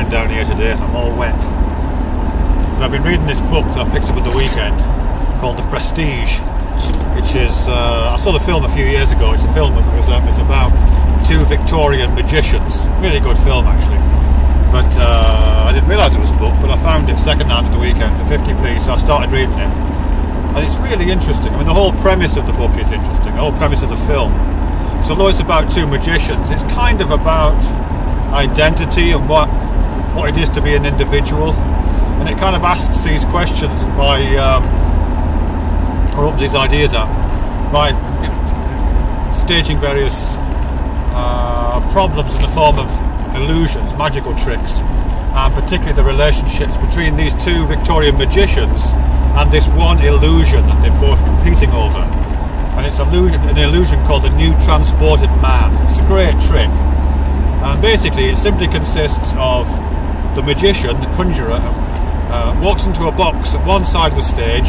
raining down here today. I'm all wet. But I've been reading this book that I picked up at the weekend called The Prestige, which is, I saw the film a few years ago. It's a film that it's about two Victorian magicians. Really good film actually. But I didn't realise it was a book, but I found it second-hand at the weekend for 50p, so I started reading it. And it's really interesting. I mean, the whole premise of the book is interesting, the whole premise of the film. So although it's about two magicians, it's kind of about identity and what it is to be an individual. And it kind of asks these questions by, or opens these ideas up, by staging various problems in the form of illusions, magical tricks, and particularly the relationships between these two Victorian magicians and this one illusion that they're both competing over. And it's an illusion called the New Transported Man. It's a great trick, and basically it simply consists of the magician, the conjurer, walks into a box at one side of the stage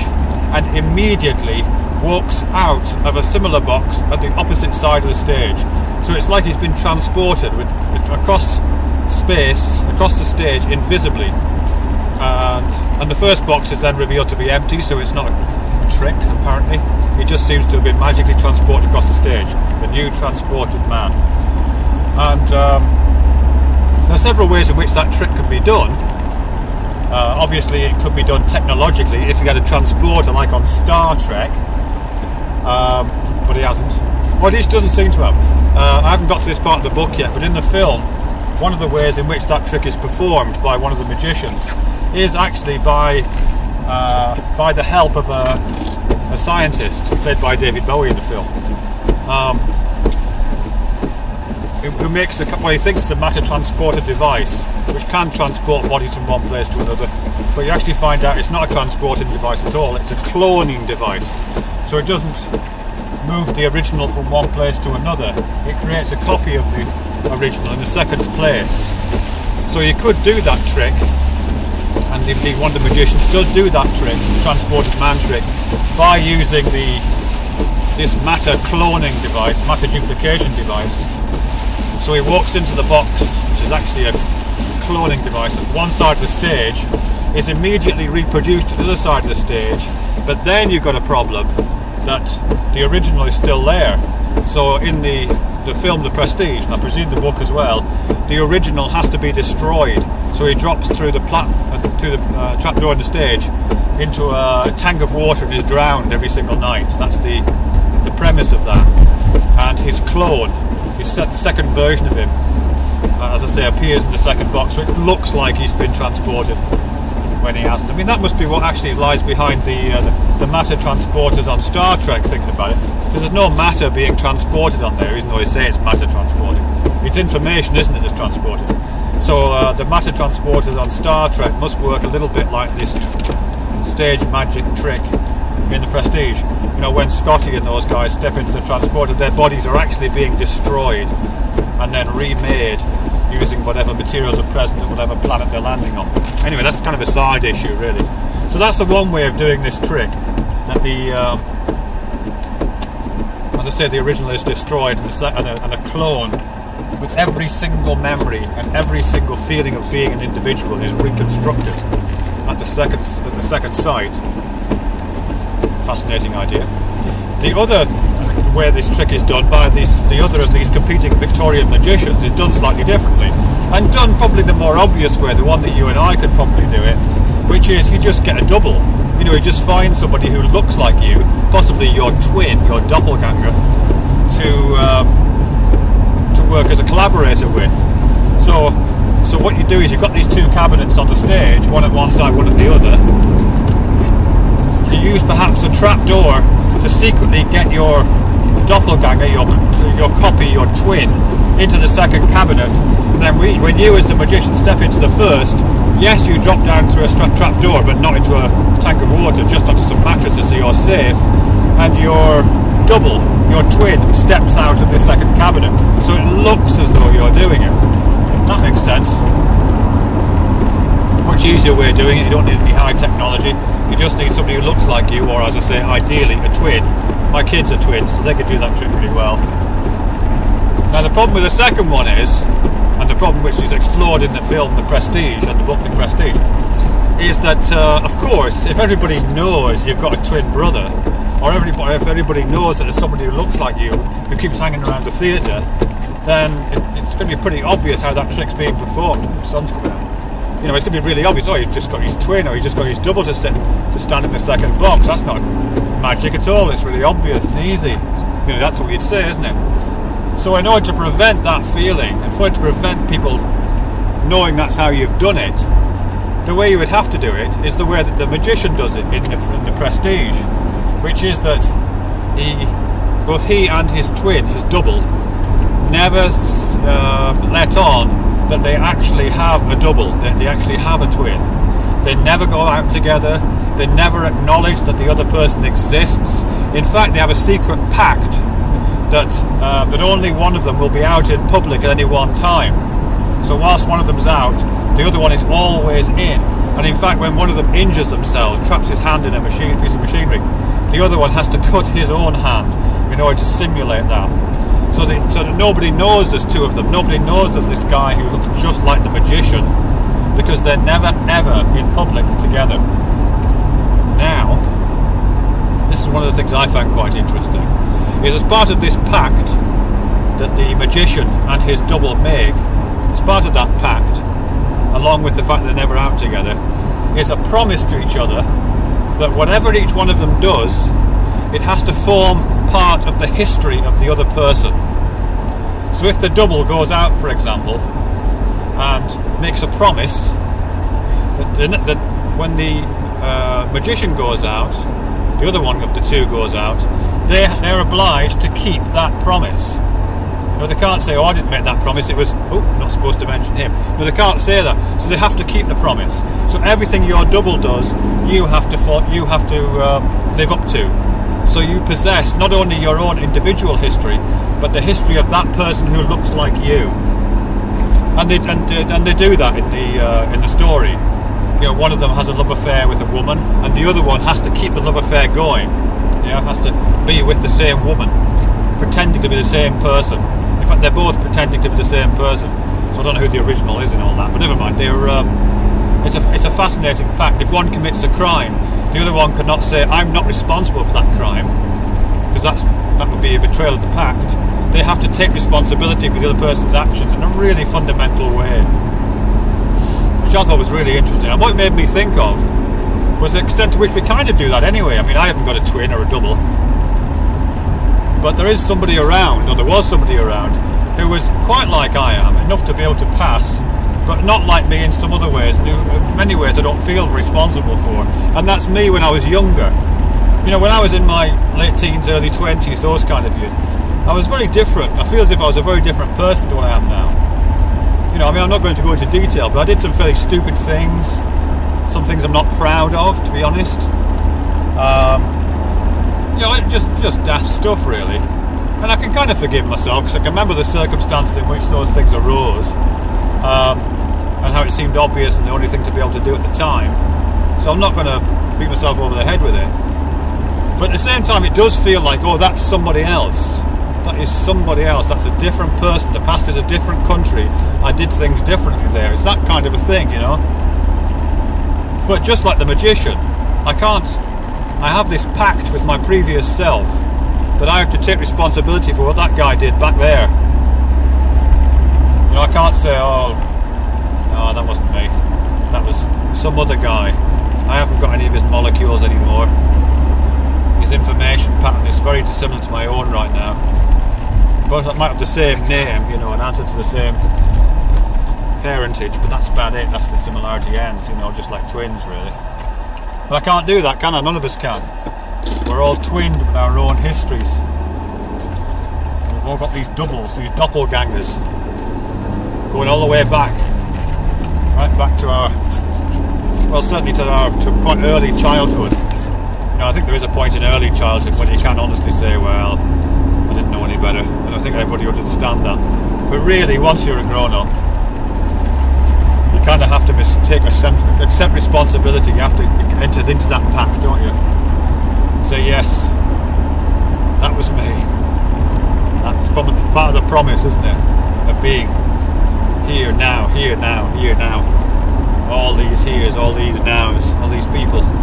and immediately walks out of a similar box at the opposite side of the stage. So it's like he's been transported across space, across the stage, invisibly. And the first box is then revealed to be empty, so it's not a trick, apparently. He just seems to have been magically transported across the stage. The New Transported Man. And there are several ways in which that trick can be done. Obviously, it could be done technologically if you had a transporter like on Star Trek, but he hasn't. Well, he doesn't seem to have. I haven't got to this part of the book yet, but in the film, one of the ways in which that trick is performed by one of the magicians is actually by the help of a scientist played by David Bowie in the film, who makes what he thinks is a matter transporter device, which can transport bodies from one place to another. But you actually find out it's not a transporting device at all, it's a cloning device. So it doesn't move the original from one place to another, it creates a copy of the original in the second place. So you could do that trick, and indeed one of the magicians does do that trick, the transported man trick, by using this matter cloning device, matter duplication device. So he walks into the box, which is actually a cloning device, at one side of the stage, is immediately reproduced at the other side of the stage, but then you've got a problem that the original is still there. So in the film The Prestige, and I presume the book as well, the original has to be destroyed. So he drops through the trapdoor in the stage into a tank of water and is drowned every single night. That's the premise of that. And his clone, the second version of him, as I say, appears in the second box, so it looks like he's been transported when he hasn't. I mean, that must be what actually lies behind the matter transporters on Star Trek, thinking about it, because there's no matter being transported on there, even though they say it's matter transporting. It's information, isn't it, that's transported. So the matter transporters on Star Trek must work a little bit like this stage magic trick in The Prestige. You know, when Scotty and those guys step into the transporter, their bodies are actually being destroyed and then remade using whatever materials are present at whatever planet they're landing on. Anyway, that's kind of a side issue, really. So that's the one way of doing this trick, that as I say, the original is destroyed and a clone with every single memory and every single feeling of being an individual is reconstructed at the second site. Fascinating idea. The other way this trick is done by the other of these competing Victorian magicians is done slightly differently, and done probably the more obvious way, the one that you and I could probably do it, which is you just get a double. You know, you just find somebody who looks like you, possibly your twin, your doppelganger, to work as a collaborator with. So what you do is you've got these two cabinets on the stage, one at one side, one at the other. You use perhaps a trapdoor to secretly get your doppelganger, your copy, your twin, into the second cabinet. And then when you as the magician step into the first, yes, you drop down through a trapdoor, but not into a tank of water, just onto some mattresses, so you're safe. And your double, your twin, steps out of the second cabinet, so it looks as though you're doing it. That makes sense. Much easier way of doing it. You don't need any high technology. You just need somebody who looks like you, or as I say, ideally a twin. My kids are twins, so they could do that trick pretty well. Now the problem with the second one is, and the problem which is explored in the film The Prestige and the book The Prestige is that, of course, if everybody knows you've got a twin brother, or if everybody knows that there's somebody who looks like you who keeps hanging around the theatre, then it's going to be pretty obvious how that trick's being performed when the sun's coming out. You know, it's going to be really obvious. Oh, he's just got his twin, or he's just got his double to stand in the second box. That's not magic at all. It's really obvious and easy. You know, that's what you'd say, isn't it? So in order to prevent that feeling, and for it to prevent people knowing that's how you've done it, the way you would have to do it is the way that the magician does it in the Prestige, which is that both he and his twin, his double, never let on that they actually have a double, that they actually have a twin. They never go out together, they never acknowledge that the other person exists. In fact, they have a secret pact that only one of them will be out in public at any one time. So whilst one of them's out, the other one is always in. And in fact, when one of them injures themselves, traps his hand in a piece of machinery, the other one has to cut his own hand in order to simulate that. So that nobody knows there's two of them. Nobody knows there's this guy who looks just like the magician, because they're never ever in public together. Now, this is one of the things I found quite interesting, is as part of this pact that the magician and his double make, as part of that pact, along with the fact that they're never out together, is a promise to each other that whatever each one of them does, it has to form part of the history of the other person. So if the double goes out, for example, and makes a promise that when the magician goes out, the other one of the two goes out, they're obliged to keep that promise. You know, they can't say, oh, I didn't make that promise, it was, oh, not supposed to mention him. No, they can't say that, so they have to keep the promise. So everything your double does, you have to live up to. So you possess not only your own individual history, but the history of that person who looks like you. And they do that in the story. You know, one of them has a love affair with a woman, and the other one has to keep the love affair going. You know, has to be with the same woman, pretending to be the same person. In fact, they're both pretending to be the same person. So I don't know who the original is and all that, but never mind. It's a fascinating pact. If one commits a crime, the other one could not say, I'm not responsible for that crime, because that would be a betrayal of the pact. They have to take responsibility for the other person's actions in a really fundamental way, which I thought was really interesting. And what it made me think of was the extent to which we kind of do that anyway. I mean, I haven't got a twin or a double, but there is somebody around, or there was somebody around, who was quite like I am, enough to be able to pass, but not like me in some other ways, and in many ways I don't feel responsible for. And that's me when I was younger. You know, when I was in my late teens, early 20s, those kind of years, I was very different. I feel as if I was a very different person to what I am now. You know, I mean, I'm not going to go into detail, but I did some fairly stupid things, some things I'm not proud of, to be honest. You know, just daft stuff, really. And I can kind of forgive myself, because I can remember the circumstances in which those things arose, and how it seemed obvious and the only thing to be able to do at the time. So I'm not going to beat myself over the head with it. But at the same time, it does feel like, oh, that's somebody else. That is somebody else. That's a different person. The past is a different country. I did things differently there. It's that kind of a thing, you know. But just like the magician, I have this pact with my previous self that I have to take responsibility for what that guy did back there. You know, I can't say, oh, no, that wasn't me. That was some other guy. I haven't got any of his molecules anymore. His information pattern is very dissimilar to my own right now. But I might have the same name, you know, an answer to the same parentage, but that's about it. That's the similarity ends, you know, just like twins, really. But I can't do that, can I? None of us can. We're all twinned with our own histories. We've all got these doubles, these doppelgangers, going all the way back, right back to our, well, certainly to quite early childhood. You know, I think there is a point in early childhood when you can honestly say, well, I didn't know any better, and I think everybody would understand that. But really, once you're a grown-up, you kind of have to accept responsibility. You have to enter into that pact, don't you? Say, yes, that was me. That's probably part of the promise, isn't it? Of being here now, here now, here now. All these heres, all these nows, all these people.